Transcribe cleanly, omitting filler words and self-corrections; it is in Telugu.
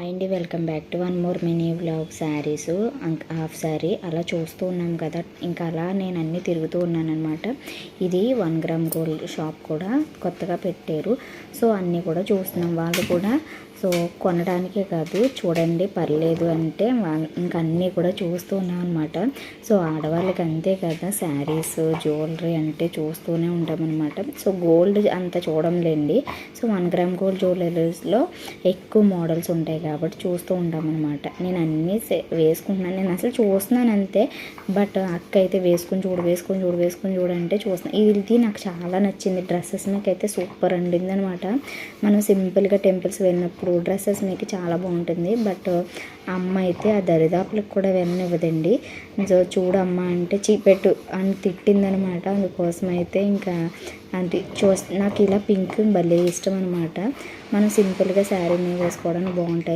హాయ్ అండి, welcome back to one more mini vlog. Saris half sari అలా చూస్తూ ఉన్నాం కదా. ఇంకా అలా నేను అన్నీ తిరుగుతూ ఉన్నాను అనమాట. ఇది 1 గ్రామ్ గోల్డ్ షాప్ కూడా కొత్తగా పెట్టారు. సో అన్నీ కూడా చూస్తున్నాం. వాళ్ళు కూడా సో కొనడానికే కాదు, చూడండి పర్లేదు అంటే ఇంకా అన్నీ కూడా చూస్తూ ఉన్నాం అనమాట. సో ఆడవాళ్ళకి అంతే కదా, శారీస్ జ్యువెలరీ అంటే చూస్తూనే ఉంటామన్నమాట. సో గోల్డ్ అంత చూడంలేండి. సో 1 గ్రామ్ గోల్డ్ జ్యువెలరీస్లో ఎక్కువ మోడల్స్ ఉంటాయి కాబట్టి చూస్తూ ఉంటామన్నమాట. నేను అన్నీ వేసుకుంటున్నాను, నేను అసలు చూస్తున్నాను అంతే. బట్ అక్క అయితే వేసుకుని చూడంటే చూస్తున్నాను. ఇది నాకు చాలా నచ్చింది. డ్రెస్సెస్ మీకు అయితే సూపర్ అండింది అనమాట. మనం సింపుల్గా టెంపుల్స్ వెళ్ళినప్పుడు డ్రెస్సెస్ మీకు చాలా బాగుంటుంది. బట్ అమ్మ అయితే ఆ దరిదాపులకు కూడా వెళ్ళనివ్వదండి. సో చూడమ్మ అంటే చీపెట్టు అని తిట్టిందనమాట. అందుకోసం అయితే ఇంకా అంటే నాకు ఇలా పింక్ భలే ఇష్టం అనమాట. మనం సింపుల్గా శారీ మీద వేసుకోవడానికి బాగుంటాయి.